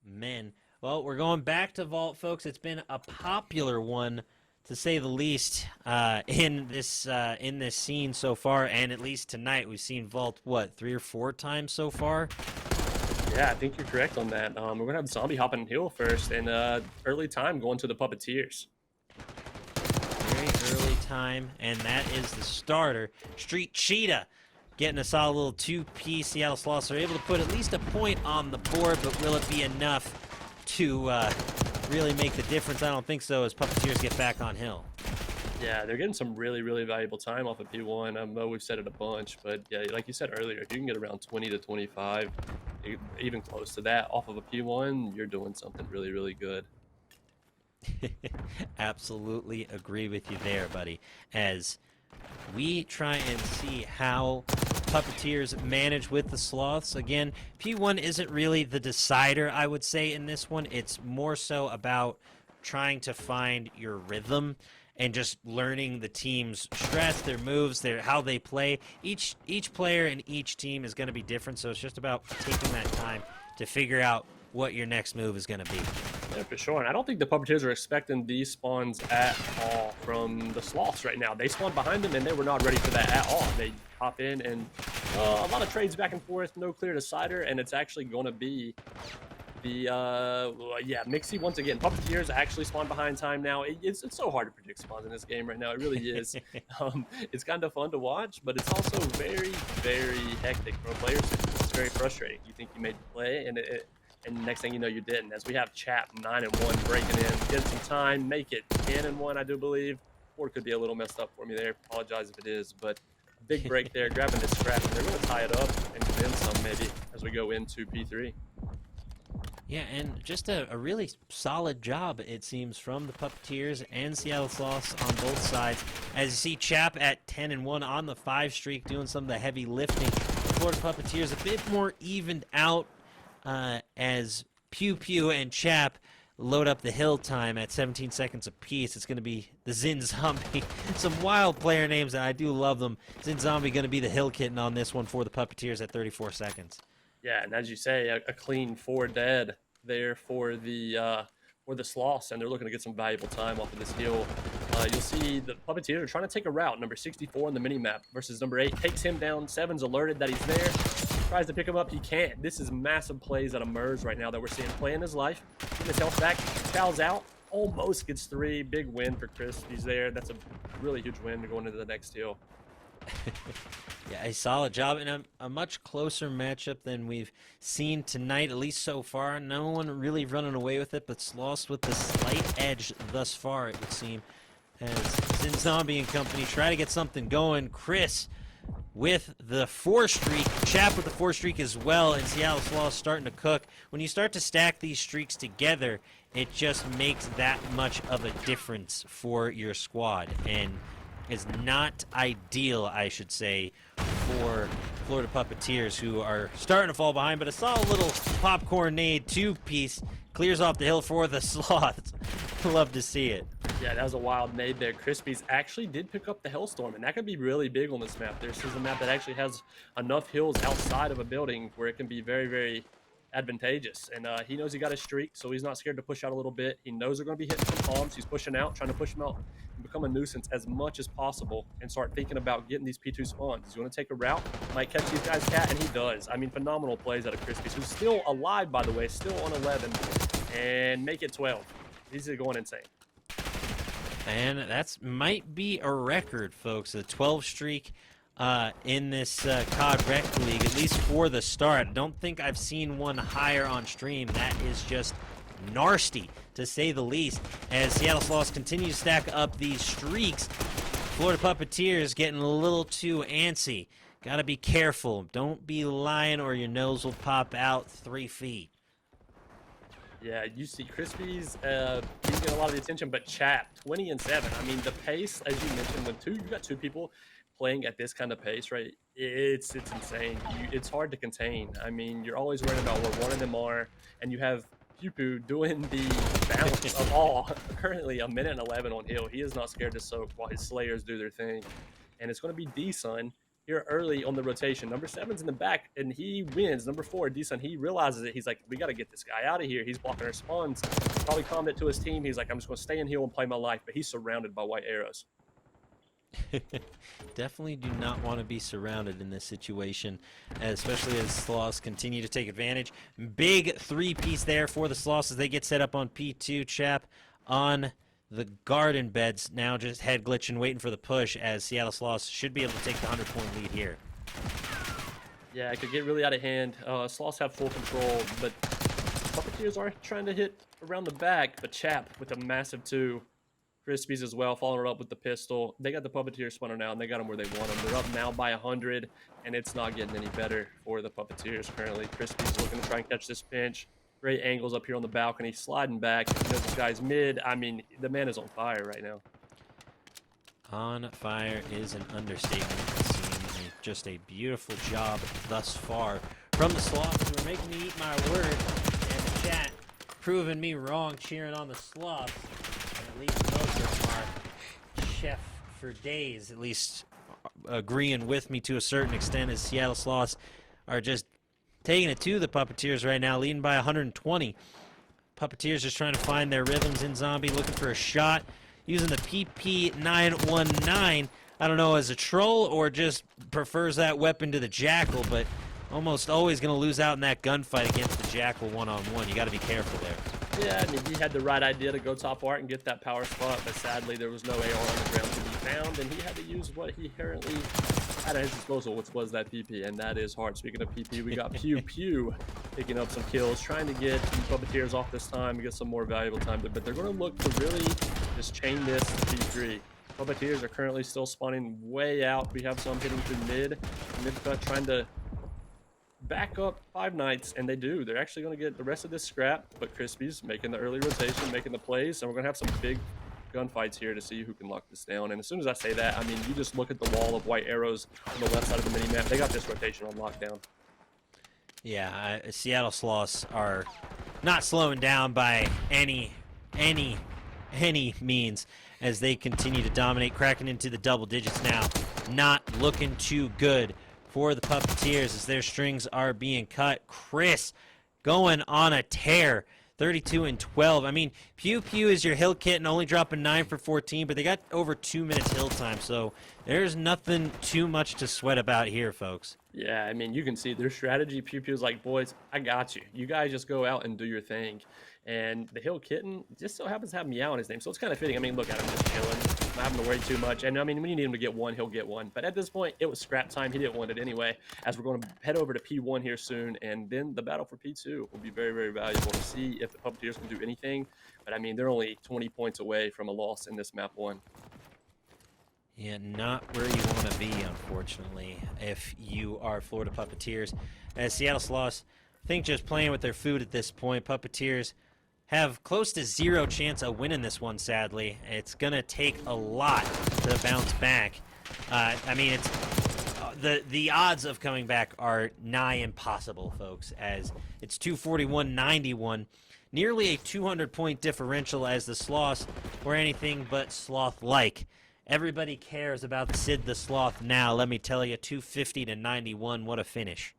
Men. Well, we're going back to Vault, folks. It's been a popular one, to say the least, in this scene so far, and at least tonight we've seen Vault what 3 or 4 times so far. Yeah, I think you're correct on that. We're gonna have Zombie hopping hill first, and early time going to the Puppeteers. Very early time, and that is the starter. Street Cheetah getting a solid little two-piece. Seattle Sloths are able to put at least a point on the board, but will it be enough to really make the difference? I don't think so, as Puppeteers get back on hill. Yeah, they're getting some really, really valuable time off of P1. I know we've said it a bunch, but yeah, like you said earlier, if you can get around 20 to 25, even close to that off of a P1, you're doing something really, really good. Absolutely agree with you there, buddy. As we try and see how Puppeteers manage with the Sloths. Again, P1 isn't really the decider, I would say, in this one. It's more so about trying to find your rhythm and just learning the team's strats, their moves, how they play. Each player and each team is going to be different, so it's just about taking that time to figure out what your next move is going to be. Yeah, for sure. And I don't think the Puppeteers are expecting these spawns at all from the Sloths right now. They spawned behind them, and they were not ready for that at all. They hop in, and a lot of trades back and forth, no clear decider, and it's actually going to be the, yeah, Mixie once again. Puppeteers actually spawn behind time now. It's so hard to predict spawns in this game right now. It really is. It's kind of fun to watch, but it's also very, very hectic for a player. It's very frustrating. You think you made the play, and and next thing you know, you didn't. As we have Chap 9-1 breaking in, get some time, make it 10-1, I do believe. Or it could be a little messed up for me there. Apologize if it is, but big break there, grabbing this scrap, and they're going to tie it up and then some maybe as we go into P3. Yeah, and just a really solid job, it seems, from the Puppeteers and Seattle Sloths on both sides. As you see Chap at 10-1 on the 5 streak, doing some of the heavy lifting. The Florida Puppeteers a bit more evened out, as Pew Pew and Chap load up the hill time at 17 seconds apiece. It's going to be the Zin Zombie. Some wild player names, and I do love them. Zin Zombie going to be the hill kitten on this one for the Puppeteers at 34 seconds. Yeah, and as you say, a clean 4 dead there for the Sloths, and they're looking to get some valuable time off of this hill. You'll see the Puppeteers are trying to take a route. Number 64 on the mini-map versus number 8. Takes him down. 7's alerted that he's there. Tries to pick him up. He can't. This is massive plays out of Mers right now that we're seeing. Playing his life. Getting his health back. Fouls out. Almost gets 3. Big win for Chris. He's there. That's a really huge win going into the next hill. Yeah, a solid job, and a much closer matchup than we've seen tonight, at least so far. No one really running away with it, but Sloths with the slight edge thus far, it would seem. As Zin Zombie and company try to get something going. Chris with the 4 streak, Chap with the 4 streak as well, and Seattle Sloths starting to cook. When you start to stack these streaks together, it just makes that much of a difference for your squad, and is not ideal, I should say, for Florida Puppeteers, who are starting to fall behind, but a solid little popcorn nade 2-piece clears off the hill for the Sloths. Love to see it. Yeah, that was a wild nade there. Crispies actually did pick up the Hellstorm, and that could be really big on this map. This is a map that actually has enough hills outside of a building where it can be very, very advantageous. And he knows he got a streak, so he's not scared to push out a little bit. He knows they're going to be hitting some palms. He's pushing out, trying to push them out and become a nuisance as much as possible and start thinking about getting these P2 spawns. He's going to take a route, might catch these guys cat, and he does. I mean, phenomenal plays out of Crispies, who's still alive, by the way, still on 11, and make it 12. These are going insane. And that's might be a record, folks. A 12 streak in this COD Rec League, at least for the start. I don't think I've seen one higher on stream. That is just nasty, to say the least. As Seattle Sloths continue to stack up these streaks, Florida Puppeteers getting a little too antsy. Gotta be careful. Don't be lying or your nose will pop out 3 feet. Yeah, you see Crispies, he's getting a lot of the attention, but Chap, 20-7. I mean, the pace, as you mentioned, when you got 2 people playing at this kind of pace, right? It's insane. It's hard to contain. I mean, you're always worried about where one of them are, and you have Pew Pew doing the balance of all. Currently, 1:11 on hill. He is not scared to soak while his Slayers do their thing. And it's going to be D-Sun here early on the rotation. Number 7's in the back, and he wins. Number 4, D-Sun, he realizes it. He's like, we got to get this guy out of here. He's blocking our spawns. Probably calmed it to his team. He's like, I'm just going to stay in here and play my life. But he's surrounded by white arrows. Definitely do not want to be surrounded in this situation, especially as Sloths continue to take advantage. Big 3-piece there for the Sloths as they get set up on P2. Chap on the garden beds, now just head glitching, waiting for the push, as Seattle Sloths should be able to take the 100-point lead here. Yeah, it could get really out of hand. Sloths have full control, but Puppeteers are trying to hit around the back, but Chap with a massive 2. Crispies as well, following it up with the pistol. They got the Puppeteer spawner now, and they got them where they want them. They're up now by 100, and it's not getting any better for the Puppeteers currently. Crispies looking to try and catch this pinch. Great angles up here on the balcony, sliding back. He knows this guy's mid. I mean, the man is on fire right now. On fire is an understatement, it seems. Just a beautiful job thus far from the Sloths, who are making me eat my word, and the chat proving me wrong, cheering on the Sloths. At least most of them are chef for days, at least agreeing with me to a certain extent, as Seattle Sloths are just taking it to the Puppeteers right now, leading by 120. Puppeteers just trying to find their rhythms in Zombie, looking for a shot, using the PP919. I don't know, as a troll or just prefers that weapon to the Jackal, but almost always going to lose out in that gunfight against the Jackal one-on-one. You got to be careful there. Yeah, I mean, he had the right idea to go top art and get that power spot, but sadly there was no AR on the ground to be found, and he had to use what he inherently had at his disposal, which was that PP, and that is hard. Speaking of PP, we got Pew Pew picking up some kills, trying to get the Puppeteers off this time and get some more valuable time, but they're going to look to really just chain this to P3. Puppeteers are currently still spawning way out. We have some hitting through mid cut, trying to back up Five Nights, and they do. They're actually going to get the rest of this scrap, but Crispies making the early rotation, making the plays, and we're going to have some big gunfights here to see who can lock this down. And as soon as I say that, I mean, you just look at the wall of white arrows on the left side of the mini-map. They got this rotation on lockdown. Yeah, Seattle Sloths are not slowing down by any means as they continue to dominate, cracking into the double digits now. Not looking too good for the Puppeteers as their strings are being cut. Chris going on a tear, 32 and 12. I mean, Pew Pew is your hill kit and only dropping 9 for 14, but they got over 2 minutes hill time, so there's nothing too much to sweat about here, folks. Yeah, I mean, you can see their strategy. Pew Pew's like, boys, I got you. You guys just go out and do your thing. And the Hill Kitten just so happens to have Meow in his name, so it's kind of fitting. I mean, look at him just chilling, not having to worry too much. And I mean, when you need him to get one, he'll get one. But at this point, it was scrap time. He didn't want it anyway, as we're going to head over to P1 here soon. And then the battle for P2 will be very, very valuable to see if the Puppeteers can do anything. But I mean, they're only 20 points away from a loss in this map 1. Yeah, not where you want to be, unfortunately, if you are Florida Puppeteers. As Seattle Sloths, I think just playing with their food at this point. Puppeteers have close to 0 chance of winning this one, sadly. It's going to take a lot to bounce back. I mean, it's the odds of coming back are nigh impossible, folks, as it's 241-91. Nearly a 200-point differential, as the Sloths were anything but sloth-like. Everybody cares about Sid the Sloth now. Let me tell you, 250-91. What a finish.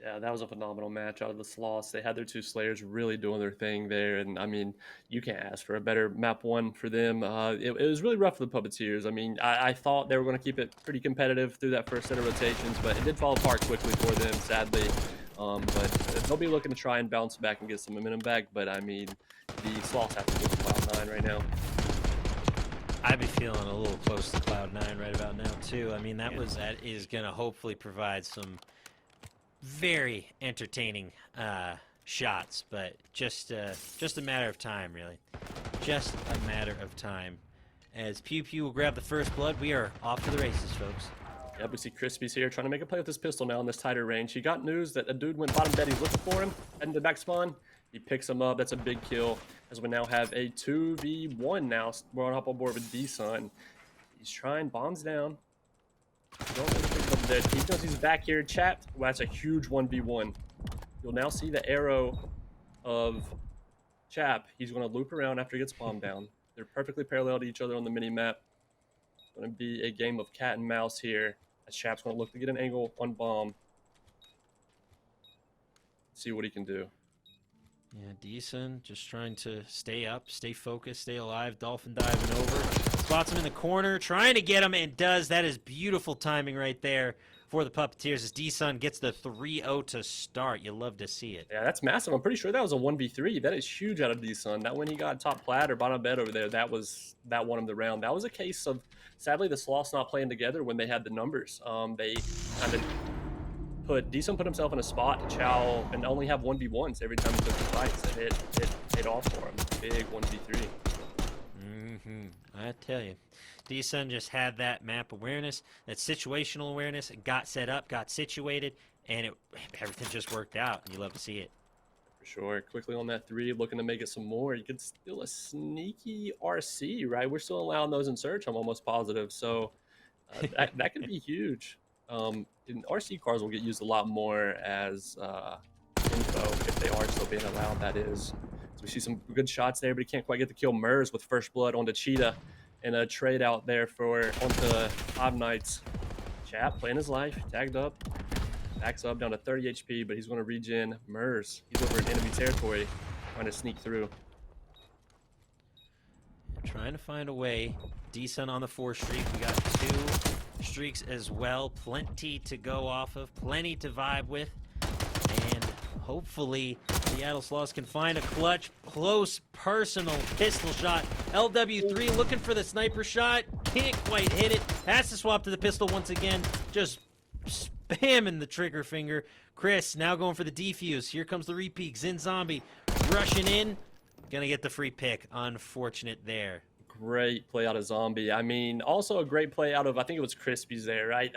Yeah, that was a phenomenal match out of the Sloths. They had their 2 Slayers really doing their thing there. And, I mean, you can't ask for a better map 1 for them. It was really rough for the Puppeteers. I mean, I thought they were going to keep it pretty competitive through that first set of rotations, but it did fall apart quickly for them, sadly. But they'll be looking to try and bounce back and get some momentum back. But, I mean, the Sloths have to go to Cloud9 right now. I'd be feeling a little close to Cloud9 right about now, too. I mean, that is going to hopefully provide some very entertaining shots, but just a matter of time, really. Just a matter of time. As Pew Pew will grab the first blood, we are off to the races, folks. Yep, we see Crispies here trying to make a play with his pistol now in this tighter range. He got news that a dude went bottom bed. He's looking for him, heading to back spawn. He picks him up. That's a big kill, as we now have a 2v1 now. We're on up on board with D-Sun. He's trying, bombs down. He knows he's back here. Chat. Well, that's a huge 1v1. You'll now see the arrow of Chap. He's going to loop around after he gets bombed down. They're perfectly parallel to each other on the mini-map. It's going to be a game of cat and mouse here As Chap's going to look to get an angle on bomb. See what he can do. Yeah, decent. Just trying to stay up, stay focused, stay alive. Dolphin diving over. Spots him in the corner, trying to get him, and does. That is beautiful timing right there for the Puppeteers as D-Sun gets the 3-0 to start. You love to see it. Yeah, that's massive. I'm pretty sure that was a 1v3. That is huge out of D-Sun. That when he got top plat or bottom bed over there, that won him the round. That was a case of, sadly, the Sloths not playing together when they had the numbers. They kind of D-Sun put himself in a spot to chow and only have 1v1s every time he took the fights, and it paid off for him. Big 1v3. I tell you, D-Sun just had that map awareness, that situational awareness, got set up, got situated, and everything just worked out, and you love to see it. For sure. Quickly on that 3, looking to make it some more. You could steal a sneaky RC, right? We're still allowing those in search, I'm almost positive, so that could be huge. And RC cars will get used a lot more as info if they are still being allowed, that is. So we see some good shots there, but he can't quite get the kill. Mers with first blood onto Cheetah and a trade out there onto Five Nights. Chap playing his life, tagged up, backs up down to 30 HP, but he's going to regen. Mers, he's over in enemy territory, trying to sneak through. Trying to find a way. D-Sun on the 4 streak. We got 2 streaks as well. Plenty to go off of, plenty to vibe with, and hopefully Seattle Sloths can find a clutch, close, personal pistol shot. LW3 looking for the sniper shot, can't quite hit it. Has to swap to the pistol once again, just spamming the trigger finger. Chris now going for the defuse. Here comes the repeat. Xin Zombie rushing in, gonna get the free pick. Unfortunate there. Great play out of Zombie. I mean, also a great play out of, I think it was Crispy's there, right?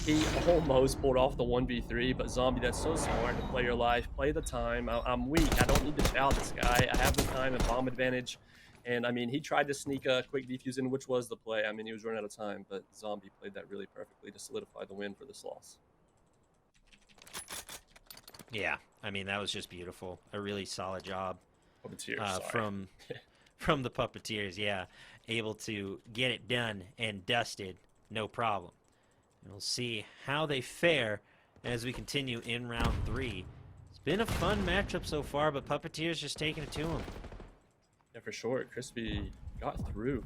He almost pulled off the 1v3, but Zombie, that's so smart to play your life, play the time. I'm weak. I don't need to chow this guy. I have the time and bomb advantage. And, I mean, he tried to sneak a quick defuse in, which was the play. I mean, he was running out of time, but Zombie played that really perfectly to solidify the win for the Sloths. Yeah, I mean, that was just beautiful. A really solid job. Puppeteers, from the Puppeteers, yeah. Able to get it done and dusted, no problem. And we'll see how they fare as we continue in round 3. It's been a fun matchup so far, but Puppeteers just taking it to them. Yeah, for sure. Crispy got through.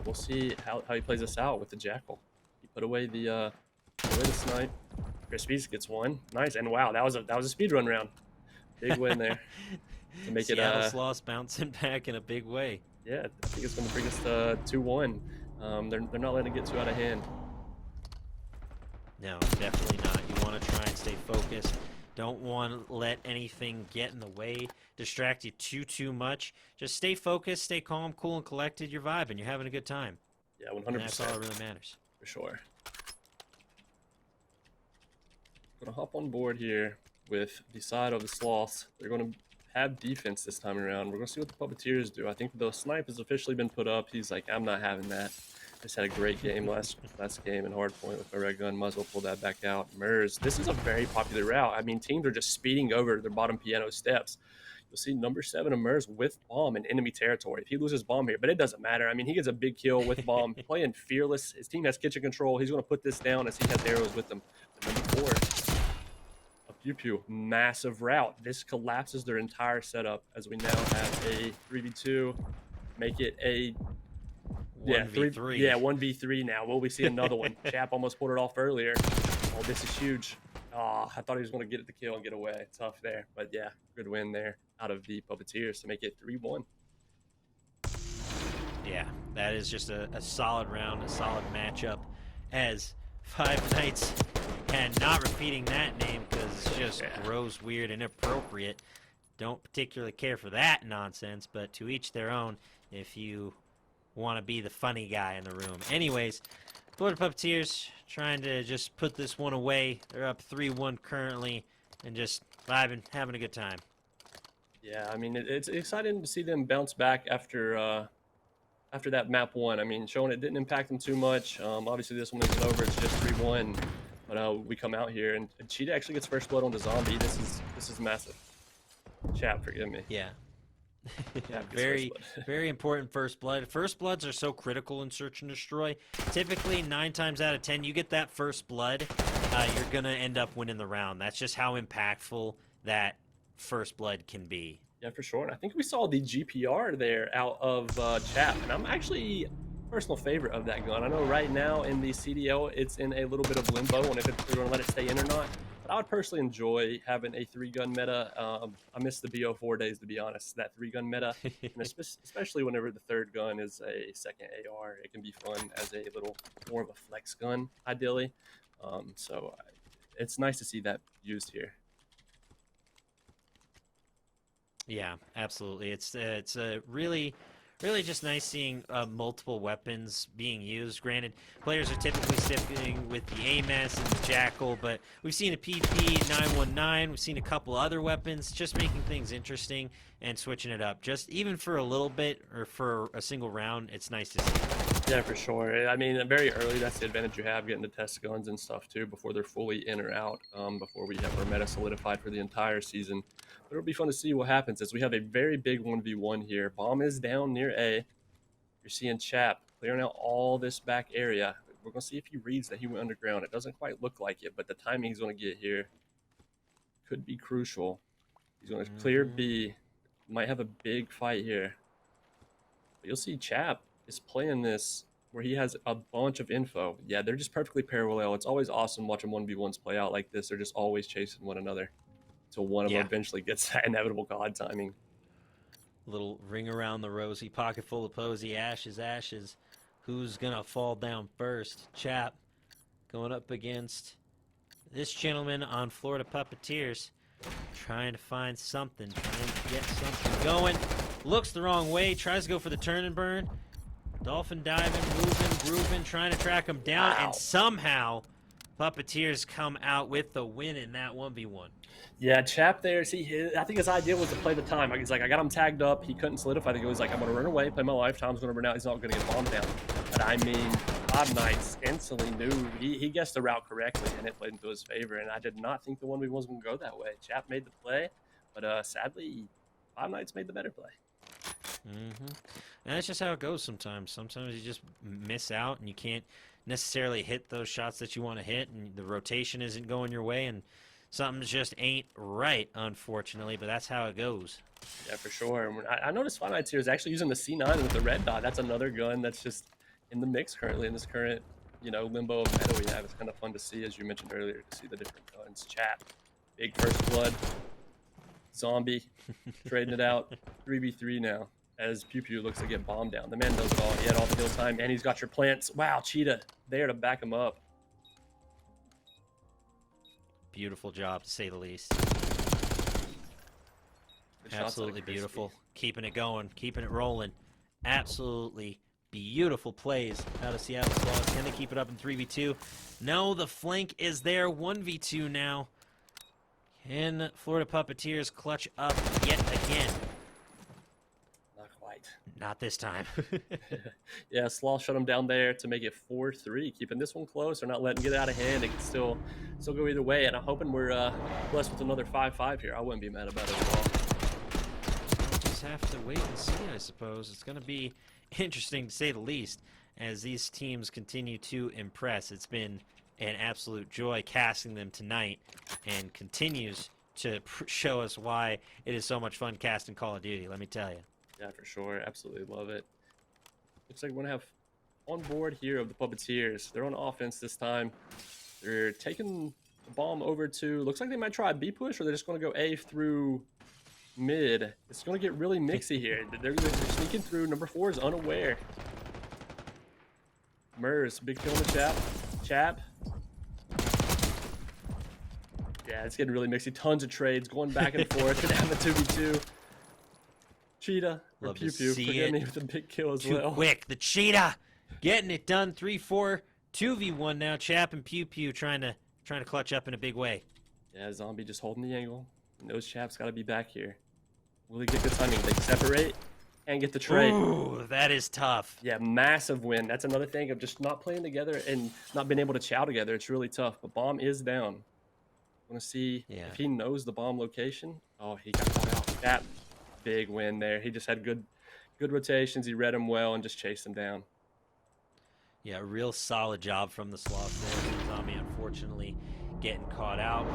We'll see how he plays this out with the Jackal. He put away the snipe. Crispy's gets one. Nice. And wow, that was a speed run round. Big win there. To make Seattle Sloths bouncing back in a big way. Yeah, I think it's going to bring us to 2-1. They're not letting it get too out of hand. No, definitely not. You want to try and stay focused. Don't want to let anything get in the way, distract you too much. Just stay focused, stay calm, cool, and collected. You're vibing. You're having a good time. Yeah, 100%. And that's all that really matters. For sure. Going to hop on board here with the side of the Sloths. They're going to have defense this time around. We're going to see what the Puppeteers do. I think the snipe has officially been put up. He's like, I'm not having that. Just had a great game last game in Hardpoint with my red gun. Might as well pull that back out. Mers, this is a very popular route. I mean, teams are just speeding over their bottom piano steps. You'll see number 7 of Mers with bomb in enemy territory. If he loses bomb here, but it doesn't matter. I mean, he gets a big kill with bomb. Playing fearless. His team has kitchen control. He's going to put this down as he has arrows with him. But number 4, Pew Pew, massive route. This collapses their entire setup as we now have a 3v2. Make it a 1v3. Yeah, 1v3 now. Will we see another one? Chap almost pulled it off earlier. Oh, this is huge. Oh, I thought he was going to get the kill and get away. Tough there. But yeah, good win there out of the Puppeteers to make it 3-1. Yeah, that is just a solid round, a solid matchup. As Five Nights, and not repeating that name because it's just gross, weird, and inappropriate. Don't particularly care for that nonsense, but to each their own if you want to be the funny guy in the room. Anyways, Florida Puppeteers trying to just put this one away. They're up 3-1 currently and just vibing, having a good time. Yeah, I mean, it's exciting to see them bounce back after that map 1. I mean, showing it didn't impact them too much. Obviously, this one isn't over. It's just 3-1. But we come out here, and Cheetah actually gets first blood on the Zombie. This is massive. Chap, forgive me. Yeah. Chap gets Very, first blood. very important first blood. First bloods are so critical in search and destroy. Typically, 9 times out of 10, you get that first blood, you're gonna end up winning the round. That's just how impactful that first blood can be. Yeah, for sure. And I think we saw the GPR there out of Chap, and I'm actually a personal favorite of that gun. I know right now in the CDL, it's in a little bit of limbo on if they're going to let it stay in or not. But I would personally enjoy having a 3-gun meta. I miss the BO4 days, to be honest. That 3-gun meta, and especially whenever the 3rd gun is a second AR, it can be fun as a little more of a flex gun, ideally. It's nice to see that used here. Yeah, absolutely. It's really just nice seeing multiple weapons being used. Granted, players are typically sticking with the AMS and the Jackal, but we've seen a PP 919. We've seen a couple other weapons, just making things interesting and switching it up. Just even for a little bit or for a single round, it's nice to see. Yeah, for sure. I mean, very early, that's the advantage you have, getting to test guns and stuff too before they're fully in or out, before we have our meta solidified for the entire season. But it'll be fun to see what happens as we have a very big 1v1 here. Bomb is down near A. You're seeing Chap clearing out all this back area. We're going to see if he reads that he went underground. It doesn't quite look like it, but the timing he's going to get here could be crucial. He's going to clear B. Might have a big fight here. But you'll see Chap is playing this where he has a bunch of info. Yeah, they're just perfectly parallel. It's always awesome watching 1v1s play out like this. They're just always chasing one another until one of them eventually gets that inevitable god timing. Little ring around the rosy, pocket full of posy, ashes, ashes. Who's gonna fall down first? Chap going up against this gentleman on Florida Puppeteers, trying to find something, trying to get something going. Looks the wrong way, tries to go for the turn and burn. Dolphin diving, moving, grooving, trying to track him down, and somehow Puppeteers come out with the win in that 1v1. Yeah, Chap there, see, I think his idea was to play the time. He's like, I got him tagged up. He couldn't solidify. He was like, I'm going to run away, play my life. Time's going to run out. He's not going to get bombed down. But I mean, Bob Knights instantly knew. He guessed the route correctly, and it played into his favor. And I did not think the 1v1 was going to go that way. Chap made the play, but sadly, Bob Knights made the better play. And that's just how it goes sometimes. Sometimes you just miss out, and you can't necessarily hit those shots that you want to hit, and the rotation isn't going your way, and something just ain't right, unfortunately, but that's how it goes. Yeah, for sure. I noticed Five Nights here is actually using the C9 with the red dot. That's another gun that's just in the mix currently in this current, limbo of meta we have. It's kind of fun to see, as you mentioned earlier, to see the different guns. Chat, big first blood, zombie, trading it out, 3v3 now, as Pew Pew looks to get bombed down. The man does it all. He had all the kill time, and he's got your plants. Wow, Cheetah there to back him up. Beautiful job, to say the least. Absolutely beautiful. Keeping it going, keeping it rolling. Absolutely beautiful plays out of Seattle Sloths. Can they keep it up in 3v2? No, the flank is there. 1v2 now. Can Florida Puppeteers clutch up yet again? Not quite. Not this time. Yeah, Sloth shut him down there to make it 4-3, keeping this one close. They're not letting it get out of hand. It can still go either way, and I'm hoping we're blessed with another 5-5 here. I wouldn't be mad about it at all. Just have to wait and see, I suppose. It's going to be interesting, to say the least, as these teams continue to impress. It's been an absolute joy casting them tonight, and continues to show us why it is so much fun casting Call of Duty, let me tell you. Yeah, for sure. Absolutely love it. Looks like we're going to have on board here of the Puppeteers. They're on offense this time. They're taking the bomb over to, looks like they might try a B push, or they're just going to go A through mid. It's going to get really mixy here. They're sneaking through. Number 4 is unaware. Mers, big kill in the Chap. Chap. Yeah, it's getting really mixy. Tons of trades going back and forth. Gonna have a 2v2. Cheetah or Love Pew to Pew, see forgive it. me, with a big kill as Too well. quick, the cheetah getting it done. 3-4, 2v1 now. Chap and Pew Pew trying to clutch up in a big way. Yeah, Zombie just holding the angle. And those Chaps got to be back here. Will they get good timing? They separate and get the trade. Ooh, that is tough. Yeah, massive win. That's another thing of just not playing together and not being able to chow together. It's really tough. But bomb is down. Want to see if he knows the bomb location. Oh, he got caught out. That big win there. He just had good rotations. He read them well and just chased them down. Yeah, a real solid job from the Sloths there. Zombie unfortunately getting caught out,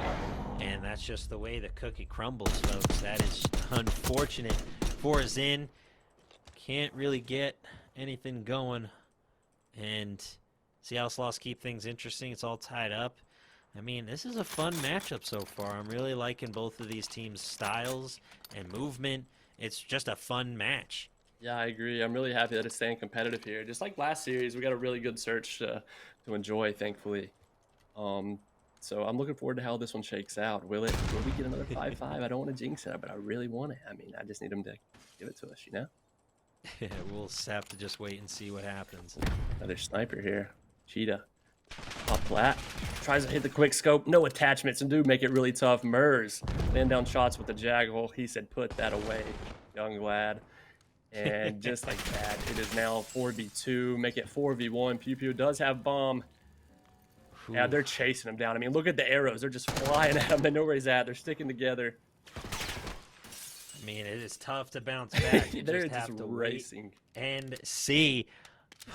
and that's just the way the cookie crumbles, folks. That is unfortunate for Zin. Can't really get anything going, and Seattle Sloths keep things interesting. It's all tied up. I mean, this is a fun matchup so far. I'm really liking both of these teams' styles and movement. It's just a fun match. Yeah, I agree. I'm really happy that it's staying competitive here. Just like last series, we got a really good search to enjoy, thankfully. So I'm looking forward to how this one shakes out. Will we get another 5-5? I don't want to jinx it, but I really want it. I mean, I just need them to give it to us, you know? We'll have to just wait and see what happens. Another sniper here. Cheetah. Up flat. Tries to hit the quick scope. No attachments, and do make it really tough. Mers laying down shots with the Jaggle. He said, put that away, young lad. And just like that, it is now 4v2. Make it 4v1. Pew Pew does have bomb. Ooh. Yeah, they're chasing him down. I mean, look at the arrows. They're just flying at him. They know where he's at. They're sticking together. I mean, it is tough to bounce back. You They're just have to racing and see.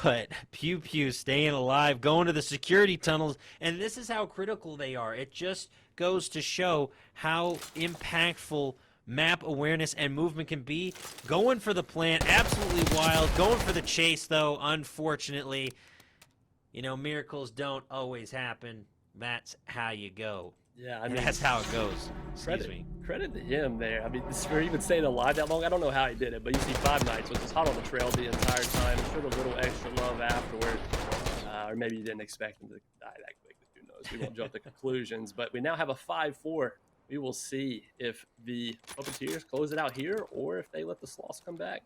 But Pew Pew staying alive, going to the security tunnels, and this is how critical they are. It just goes to show how impactful map awareness and movement can be. Going for the plant, absolutely wild. Going for the chase, though, unfortunately. You know, miracles don't always happen. That's how you go. Yeah, I mean, that's how it goes. Credit to him there. I mean, for even staying alive that long, I don't know how he did it, but you see 5 Nights was just hot on the trail the entire time. Showed a little extra love afterward, or maybe you didn't expect him to die that quickly. Who knows? We won't jump to conclusions, but we now have a 5-4. We will see if the Puppeteers close it out here or if they let the Sloths come back.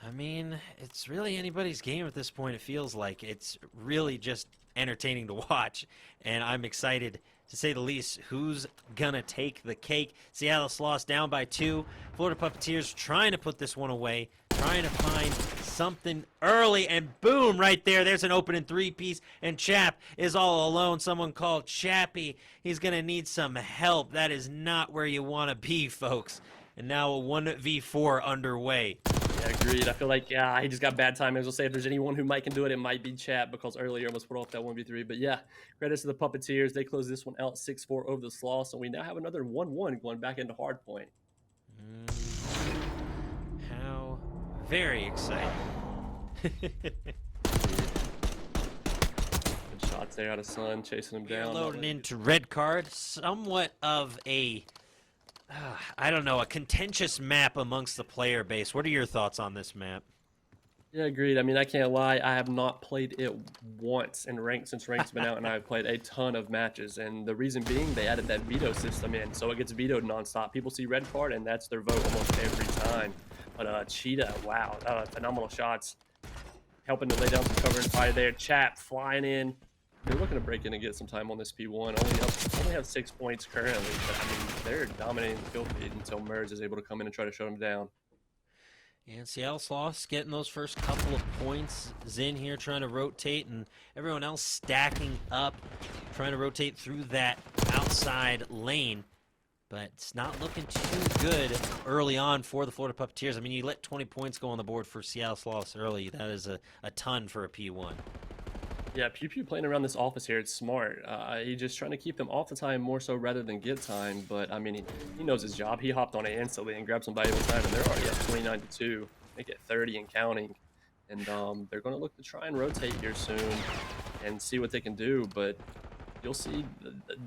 I mean, it's really anybody's game at this point. It feels like it's really just entertaining to watch, and I'm excited to say the least. Who's gonna take the cake? Seattle Sloths down by 2. Florida Puppeteers trying to put this one away, trying to find something early, and boom, right there. There's an opening 3-piece, and Chap is all alone. Someone called Chappie. He's gonna need some help. That is not where you want to be, folks. And now a 1v4 underway. Yeah, agreed. I feel like, yeah, he just got bad timing. We'll say if there's anyone who might can do it, it might be Chat, because earlier almost put off that 1v3. But yeah, credits to the Puppeteers. They close this one out 6-4 over the Sloths, and we now have another 1-1 going back into Hardpoint. How very exciting. Good shots there out of Sun, chasing him down. Loading into red card. Somewhat of a I don't know, a contentious map amongst the player base. What are your thoughts on this map? Yeah, agreed. I mean, I can't lie. I have not played it once in ranked since rank's been out, and I've played a ton of matches. And the reason being, they added that veto system in, so it gets vetoed nonstop. People see red card, and that's their vote almost every time. But Cheetah, wow, phenomenal shots, helping to lay down some cover and fire there. Chap flying in. They're looking to break in and get some time on this P1. Only have 6 points currently, but I mean, they're dominating the kill feed until Merz is able to come in and try to shut them down. And Seattle Sloths getting those first couple of points. Zin here trying to rotate, and everyone else stacking up, trying to rotate through that outside lane. But it's not looking too good early on for the Florida Puppeteers. I mean, you let 20 points go on the board for Seattle Sloths early. That is a ton for a P1. Yeah, Pew Pew playing around this office here, it's smart. He's just trying to keep them off the time more so rather than get time. But, I mean, he knows his job. He hopped on it instantly and grabbed some valuable time, and they're already at 29-2. Make it 30 and counting. And they're going to look to try and rotate here soon and see what they can do. But you'll see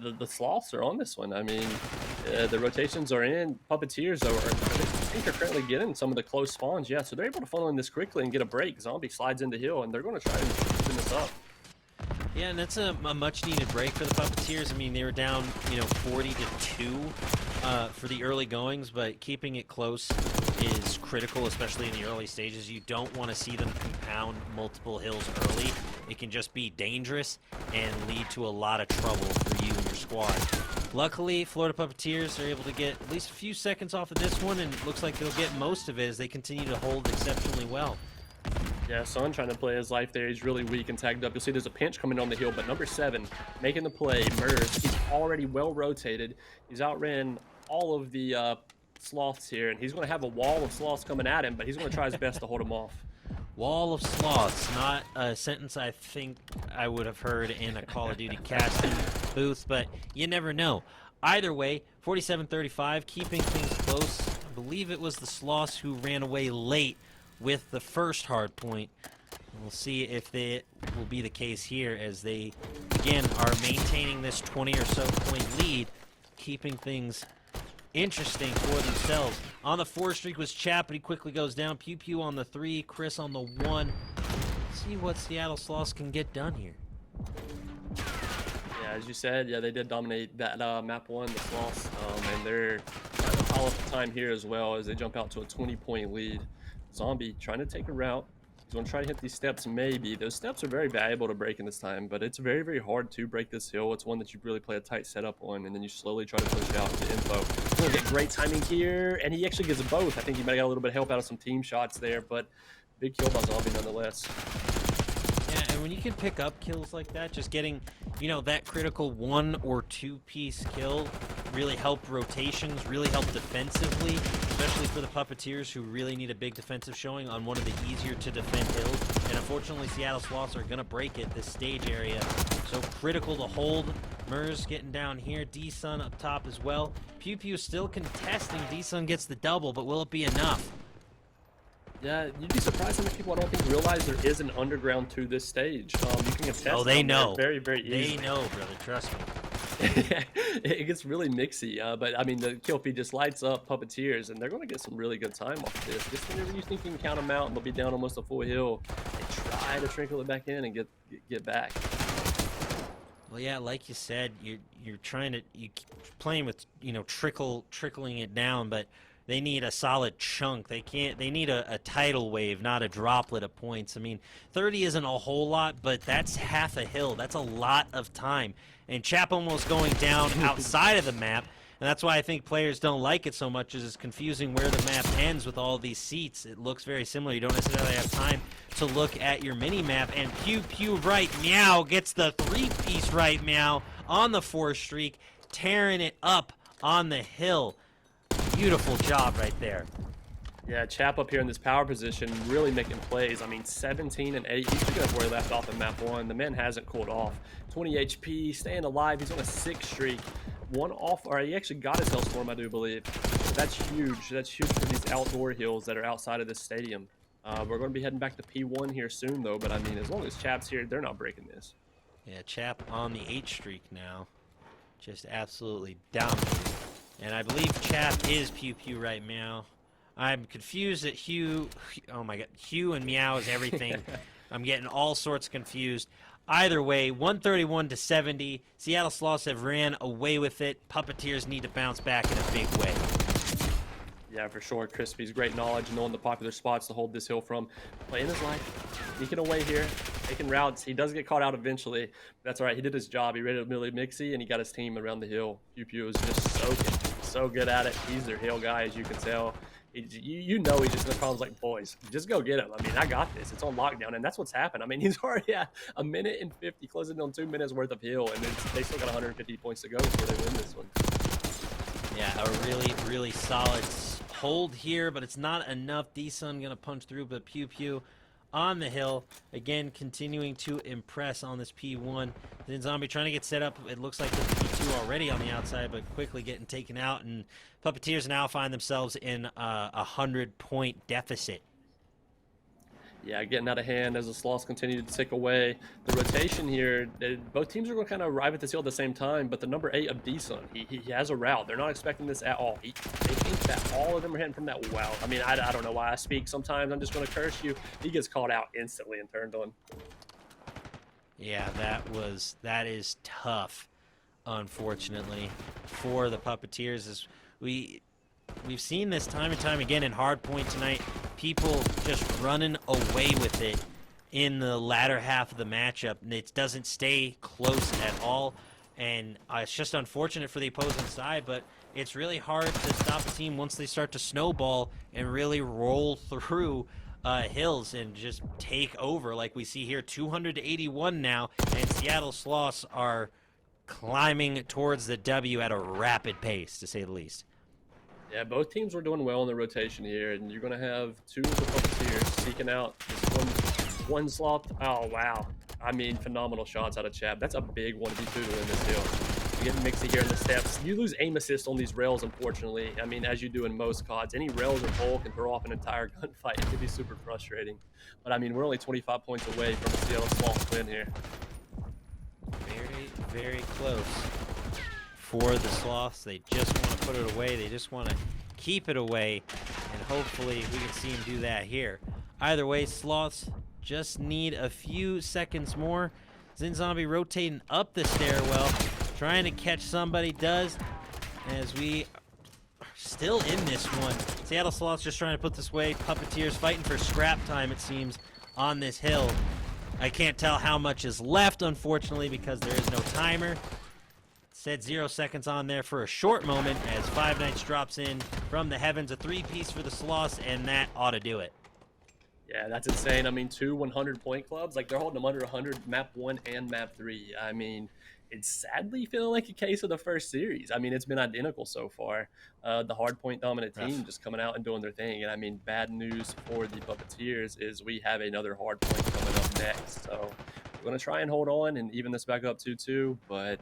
the Sloths are on this one. I mean, the rotations are in. Puppeteers I think they're currently getting some of the close spawns. Yeah, so they're able to funnel in this quickly and get a break. Zombie slides into hill, and they're going to try and spin this up. Yeah, and that's a much-needed break for the Puppeteers. I mean, they were down, 40-2 for the early goings, but keeping it close is critical, especially in the early stages. You don't want to see them compound multiple hills early. It can just be dangerous and lead to a lot of trouble for you and your squad. Luckily, Florida Puppeteers are able to get at least a few seconds off of this one, and it looks like they'll get most of it as they continue to hold exceptionally well. Yeah, Son trying to play his life there. He's really weak and tagged up. You'll see there's a pinch coming on the hill, but number 7 making the play. Merz, he's already well rotated. He's outran all of the Sloths here, and he's going to have a wall of Sloths coming at him, but he's going to try his best to hold him off. Wall of Sloths, not a sentence I think I would have heard in a Call of Duty casting booth, but you never know. Either way, 47-35, keeping things close. I believe it was the Sloths who ran away late with the first hard point. We'll see if it will be the case here as they, again, are maintaining this 20 or so point lead, keeping things interesting for themselves. On the 4 streak was Chap, but he quickly goes down. Pew Pew on the 3, Chris on the 1. See what Seattle Sloths can get done here. Yeah, as you said, yeah, they did dominate that map 1, the Sloths, and they're trying to pile up the time here as well as they jump out to a 20-point lead. Zombie trying to take a route. He's going to try to hit these steps maybe. Those steps are very valuable to break in this time, but it's very, very hard to break this hill. It's one that you really play a tight setup on, and then you slowly try to push out the info. He's going to get great timing here, and he actually gets both. I think he might have got a little bit of help out of some team shots there, but big kill by Zombie nonetheless. Yeah, and when you can pick up kills like that, just getting, you know, that critical 1 or 2 piece kill really help rotations, really help defensively, especially for the Puppeteers who really need a big defensive showing on one of the easier to defend hills. And unfortunately, Seattle Sloths are going to break it, this stage area. So critical to hold. Mers getting down here. D-Sun up top as well. Pew Pew still contesting. D-Sun gets the double, but will it be enough? Yeah, you'd be surprised how many people I don't think realize there is an underground to this stage. You can contest. Oh, they know. Very, very easy. They know, brother. Trust me. It gets really mixy, but I mean, the kill feed just lights up Puppeteers, and they're going to get some really good time off this. Just whenever you think you can count them out and they'll be down almost a full hill, they try to trickle it back in and get back. Well, yeah, like you said, you're trying to keep playing with, you know, trickling it down, but they need a solid chunk. They need a tidal wave, not a droplet of points. I mean, 30 isn't a whole lot, but that's half a hill. That's a lot of time. And Chap almost going down outside of the map, and that's why I think players don't like it so much, is it's confusing where the map ends with all these seats. It looks very similar. You don't necessarily have time to look at your mini-map, and Pew Pew right meow gets the 3-piece right meow on the 4 streak, tearing it up on the hill. Beautiful job right there. Yeah, Chap up here in this power position, really making plays. I mean, 17 and 8. He's picking up where he left off in map 1. The man hasn't cooled off. 20 HP, staying alive. He's on a 6 streak. 1 off, or he actually got his Hellstorm, I do believe. So that's huge. That's huge for these outdoor hills that are outside of this stadium. We're going to be heading back to P1 here soon, though. But I mean, as long as Chap's here, they're not breaking this. Yeah, Chap on the 8 streak now. Just absolutely dominating. And I believe Chap is Pew Pew right meow. I'm confused at Hugh. Oh my god, Hugh and Meow is everything. I'm getting all sorts confused. Either way, 131-70. Seattle Sloths have ran away with it. Puppeteers need to bounce back in a big way. Yeah, for sure. Crispy's great knowledge, knowing the popular spots to hold this hill from. Playing his life, sneaking away here, taking routes. He does get caught out eventually. That's all right. He did his job. He rated really mixy, and he got his team around the hill. Pew Pew is just so good at it. He's their hill guy, as you can tell. You know he's just going to call him like, boys, just go get him. I mean, I got this. It's on lockdown, and that's what's happened. I mean, he's already at 1:50, closing on 2 minutes worth of hill, and they still got 150 points to go before they win this one. Yeah, a really, really solid hold here, but it's not enough. D-Sun going to punch through, but Pew Pew on the hill. Again, continuing to impress on this P1. Then Zombie trying to get set up. It looks like the P2 already on the outside, but quickly getting taken out. And Puppeteers now find themselves in a 100-point deficit. Yeah, getting out of hand as the Sloths continue to tick away. The rotation here, both teams are going to kind of arrive at this hill at the same time, but the number 8 of D-Sun, he has a route. They're not expecting this at all. They think that all of them are hitting from that wow. I mean, I don't know why I speak sometimes. I'm just going to curse you. He gets called out instantly and turned on. Yeah, that is tough, unfortunately, for the Puppeteers. As we've seen this time and time again in Hardpoint tonight, people just running away with it in the latter half of the matchup, and it doesn't stay close at all. And it's just unfortunate for the opposing side, but it's really hard to stop a team once they start to snowball and really roll through hills and just take over like we see here. 281 now, and Seattle Sloths are climbing towards the W at a rapid pace, to say the least. Yeah, both teams were doing well in the rotation here, and you're going to have two of the Puppeteers seeking out this one Sloth. Oh, wow. I mean, phenomenal shots out of Chap. That's a big 1v2 to win this hill. You get Mixy here in the steps. You lose aim assist on these rails, unfortunately. I mean, as you do in most CODs. Any rails or pole can throw off an entire gunfight. It can be super frustrating. But, I mean, we're only 25 points away from a Seattle Sloths win here. Very, very close for the Sloths. They just want to put it away. They just want to keep it away, and hopefully we can see them do that here. Either way, Sloths just need a few seconds more. Zinzombie rotating up the stairwell, trying to catch somebody. Does, as we are still in this one. Seattle Sloths just trying to put this away. Puppeteers fighting for scrap time, it seems, on this hill. I can't tell how much is left, unfortunately, because there is no timer. Said 0 seconds on there for a short moment as Five Nights drops in from the heavens. A 3-piece for the Sloths, and that ought to do it. Yeah, that's insane. I mean, two 100-point clubs. Like, they're holding them under 100, map 1 and map 3. I mean, it's sadly feeling like a case of the first series. I mean, it's been identical so far. The Hardpoint dominant team just coming out and doing their thing. And, I mean, bad news for the Puppeteers is we have another Hardpoint coming up next. So we're going to try and hold on and even this back up 2-2, but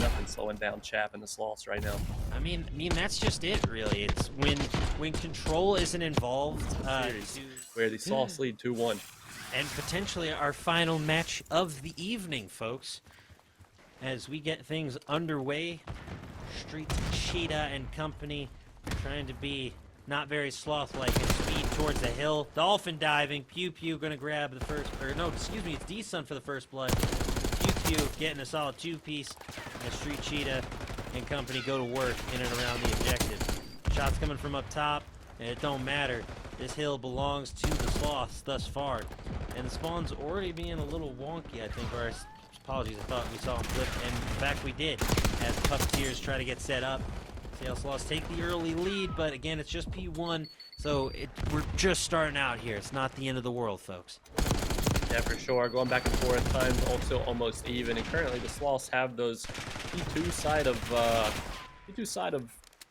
nothing slowing down Chap and the Sloths right now. I mean, that's just it, really. It's when control isn't involved. Where the Sloths lead 2-1. And potentially our final match of the evening, folks. As we get things underway, Street Cheetah and company trying to be not very sloth-like and speed towards the hill. Dolphin diving. Pew Pew gonna grab the first, or no, excuse me, it's D-Sun for the first blood. Pew Pew getting a solid 2-piece as Street Cheetah and company go to work in and around the objective. Shots coming from up top, and it don't matter. This hill belongs to the Sloths thus far. And the spawn's already being a little wonky, I think, or apologies, I thought we saw him flip, and in fact we did, as the Puppeteers try to get set up. Seattle Sloths take the early lead, but again, it's just P1, so we're just starting out here. It's not the end of the world, folks. Yeah, for sure. Going back and forth, times also almost even, and currently the Sloths have those P2 side of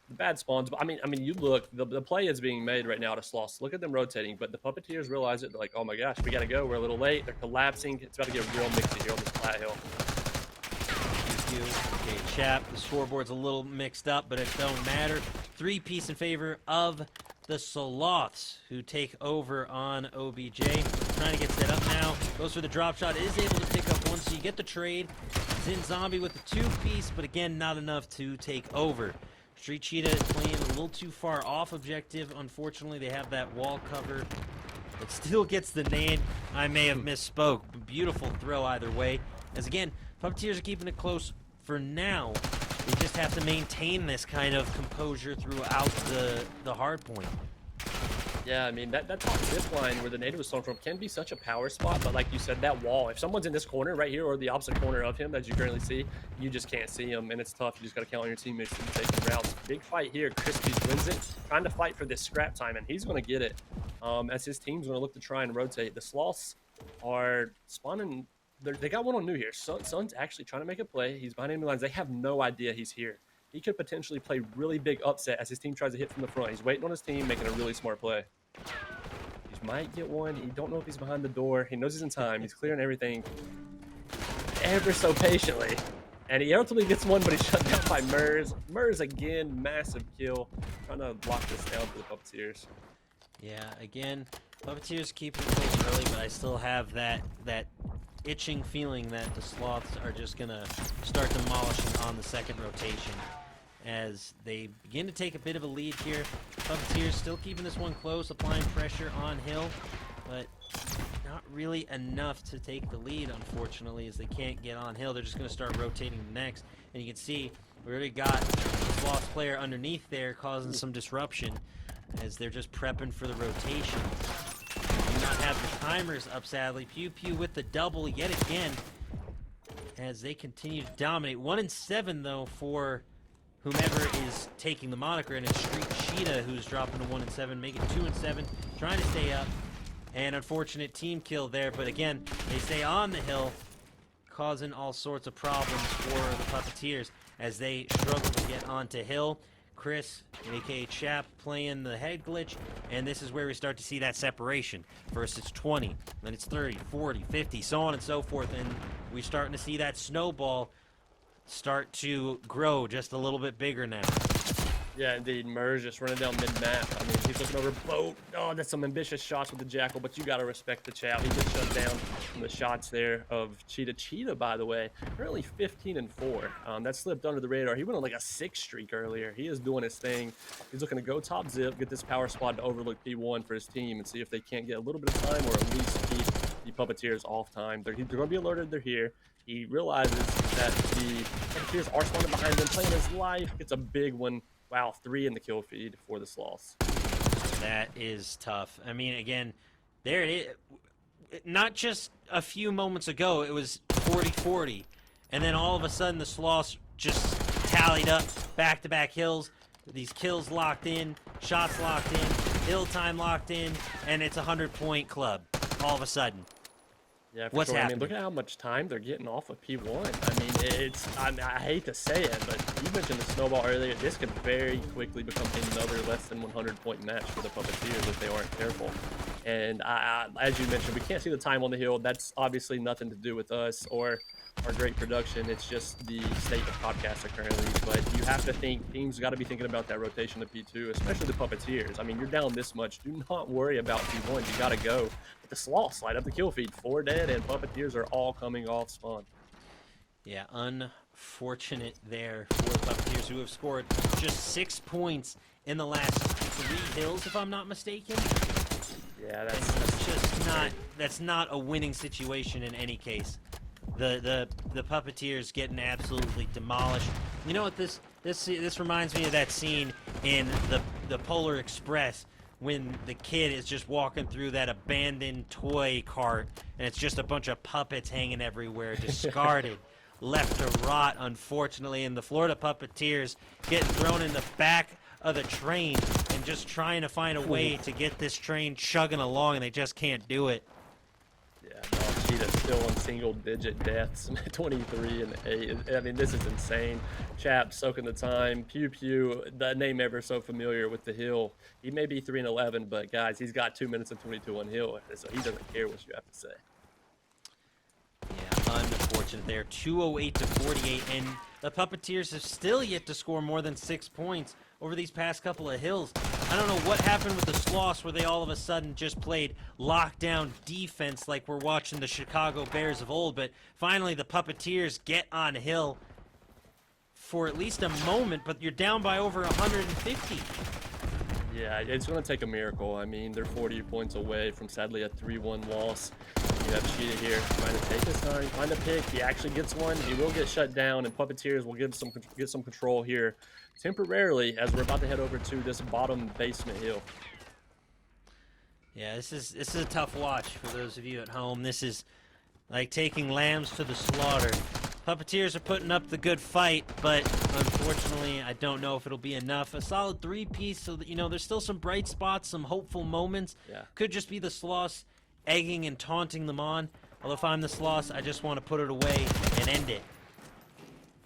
the bad spawns. But I mean, you look, the play is being made right now to Sloths. Look at them rotating, but the Puppeteers realize it. They're like, oh my gosh, we gotta go. We're a little late. They're collapsing. It's about to get real mixy here on this flat hill. Okay, Chap, the scoreboard's a little mixed up, but it don't matter. 3-piece in favor of the Sloths, who take over on OBJ. Trying to get set up now. Goes for the drop shot. Is able to pick up one, so you get the trade. Zinzombie with the 2-piece, but again, not enough to take over. Street Cheetah is playing a little too far off objective. Unfortunately, they have that wall cover. It still gets the nade. I may have misspoke. Beautiful throw either way. As again, Puppeteers are keeping it close for now. We just have to maintain this kind of composure throughout the hard point. Yeah, I mean, that top zip line where the nade was thrown from can be such a power spot, but like you said, that wall, if someone's in this corner right here or the opposite corner of him that you currently see, you just can't see him, and it's tough. You just got to count on your teammates to take the routes. Big fight here. Crispy wins it, trying to fight for this scrap time, and he's going to get it as his team's going to look to try and rotate. The Sloths are spawning. They got one on new here. Sun's actually trying to make a play. He's behind enemy lines. They have no idea he's here. He could potentially play really big upset as his team tries to hit from the front. He's waiting on his team, making a really smart play. He might get one. He don't know if he's behind the door. He knows he's in time. He's clearing everything ever so patiently. And he ultimately gets one, but he's shut down by Mers. Mers again, massive kill. Trying to lock this down for the Puppeteers. Yeah, again, Puppeteers keep it close early, but I still have that itching feeling that the Sloths are just going to start demolishing on the second rotation as they begin to take a bit of a lead here. Puppeteers still keeping this one close, applying pressure on Hill, but not really enough to take the lead, unfortunately, as they can't get on Hill. They're just going to start rotating next, and you can see we already got the Sloths player underneath there causing some disruption as they're just prepping for the rotation. Do not have the timers up, sadly. Pew Pew with the double yet again as they continue to dominate. 1-7 though for whomever is taking the moniker, and it's Street Cheetah who's dropping to 1-7, making 2-7, trying to stay up. And unfortunate team kill there, but again, they stay on the hill, causing all sorts of problems for the Puppeteers as they struggle to get onto Hill. Chris, aka Chap, playing the head glitch, and this is where we start to see that separation. First it's 20, then it's 30, 40, 50, so on and so forth, and we're starting to see that snowball start to grow just a little bit bigger now. Yeah, indeed. Murs just running down mid-map. I mean, he's looking over boat. Oh, that's some ambitious shots with the Jackal, but you got to respect the Chap. He just shut down from the shots there of Cheetah. Cheetah, by the way, currently 15-4. That slipped under the radar. He went on like a 6 streak earlier. He is doing his thing. He's looking to go top zip, get this power squad to overlook P1 for his team and see if they can't get a little bit of time or at least keep the Puppeteers off time. They're going to be alerted they're here. He realizes that the Puppeteers are spawning behind him, playing his life. Gets a big one. Wow, 3 in the kill feed for the Sloths. That is tough. I mean, again, there it is. Not just a few moments ago, it was 40-40. And then all of a sudden, the Sloths just tallied up back-to-back hills. These kills locked in, shots locked in, hill time locked in, and it's a 100-point club all of a sudden. Yeah, What's sure. happening? I mean, look at how much time they're getting off of P1. I mean, I hate to say it, but you mentioned the snowball earlier. This could very quickly become another less than 100-point match for the Puppeteers if they aren't careful. And as you mentioned, we can't see the time on the hill. That's obviously nothing to do with us or our great production. It's just the state of podcasts currently. But you have to think, teams got to be thinking about that rotation to P2, especially the Puppeteers. I mean, you're down this much. Do not worry about P1. You got to go. But the Sloths light up the kill feed. 4 dead, and Puppeteers are all coming off spawn. Yeah, unfortunate there for the Puppeteers, who have scored just 6 points in the last 3 hills, if I'm not mistaken. Yeah, that's not a winning situation in any case. The Puppeteers getting absolutely demolished. You know what this reminds me of that scene in the Polar Express when the kid is just walking through that abandoned toy cart and it's just a bunch of puppets hanging everywhere, discarded, left to rot, unfortunately, and the Florida Puppeteers getting thrown in the back of the train and just trying to find a way to get this train chugging along, and they just can't do it. Yeah, no, Cheetah's still on single-digit deaths, 23 and 8. I mean, this is insane. Chap soaking the time. Pew Pew, the name ever so familiar with the hill. He may be 3 and 11, but guys, he's got 2 minutes and 22 on hill, so he doesn't care what you have to say. Yeah, unfortunate there. 208 to 48, and the Puppeteers have still yet to score more than 6 points over these past couple of hills. I don't know what happened with the Sloths where they all of a sudden just played lockdown defense like we're watching the Chicago Bears of old, but finally the Puppeteers get on hill for at least a moment, but you're down by over 150. Yeah, it's going to take a miracle. I mean, they're 40 points away from, sadly, a 3-1 loss. You have Cheetah here trying to take his time, find a pick. He actually gets one. He will get shut down, and Puppeteers will get some control here temporarily as we're about to head over to this bottom basement hill. Yeah, this is a tough watch for those of you at home. This is like taking lambs to the slaughter. Puppeteers are putting up the good fight, but unfortunately, I don't know if it'll be enough. A solid 3-piece, so that, you know, there's still some bright spots, some hopeful moments. Yeah. Could just be the Sloths egging and taunting them on. Although if I'm the Sloths, I just want to put it away and end it.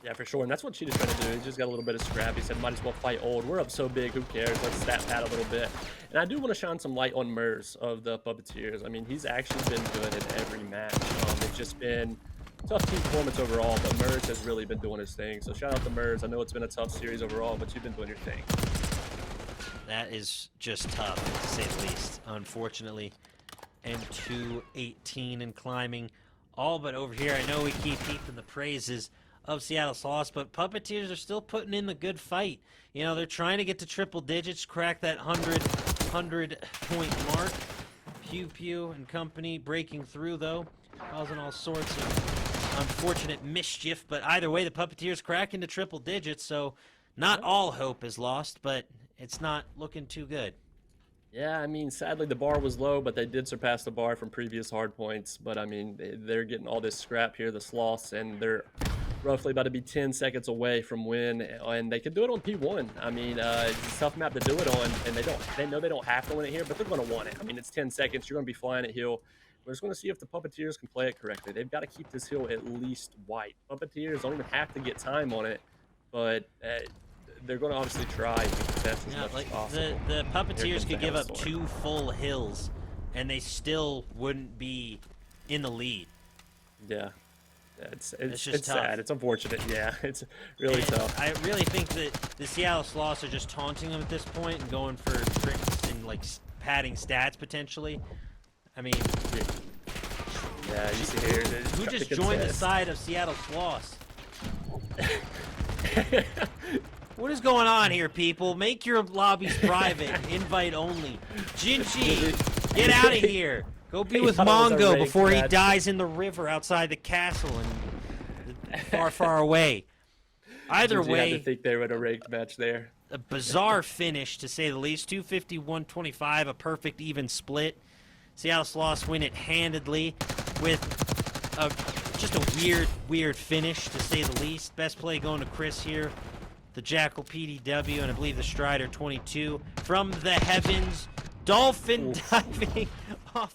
Yeah, for sure, and that's what Cheetah's trying to do. He just got a little bit of scrap. He said, might as well fight old. We're up so big, who cares? Let's stat pad a little bit. And I do want to shine some light on Murs of the Puppeteers. I mean, he's actually been good in every match. It's just been tough team performance overall, but Murs has really been doing his thing. So shout out to Murs. I know it's been a tough series overall, but you've been doing your thing. That is just tough, to say the least, unfortunately. And 218 and climbing. All but over here, I know we keep heaping the praises of Seattle Sloths, but Puppeteers are still putting in the good fight. You know, they're trying to get to triple digits, crack that 100-point mark. Pew Pew and company breaking through, though, causing all sorts of unfortunate mischief. But either way, the Puppeteers crack into triple digits, so not all hope is lost, but it's not looking too good. Yeah, I mean, sadly the bar was low, but they did surpass the bar from previous hard points. But I mean, they're getting all this scrap here, the Sloths, and they're roughly about to be 10 seconds away from win, and they could do it on P1. I mean, it's a tough map to do it on, and they know they don't have to win it here, but they're going to want it. I mean, it's 10 seconds. You're going to be flying at hill. We're just going to see if the Puppeteers can play it correctly. They've got to keep this hill at least white. Puppeteers don't even have to get time on it, but they're going to obviously try to contest as Yeah, much like as possible. the Puppeteers comes could the give up Hailstorm. 2 full hills, and they still wouldn't be in the lead. Yeah. It's just tough. sad. It's unfortunate. Yeah, it's really And tough. I really think that the Seattle Sloths are just taunting them at this point and going for tricks and like padding stats potentially. I mean, Yeah, you see here. who just joined the side of Seattle Sloths? What is going on here, people? Make your lobbies private, invite only. Jinchi, get out of here. Go be He with thought it was a Mongo ranked before he match. dies in the river outside the castle and far, far away. Either Did you have to way, think they would have rigged match there? a bizarre finish to say the least. 250-125, a perfect even split. Seattle Sloths win it handedly with just a weird finish to say the least. Best play going to Chris here, the Jackal PDW, and I believe the Strider 22 from the heavens. Dolphin diving off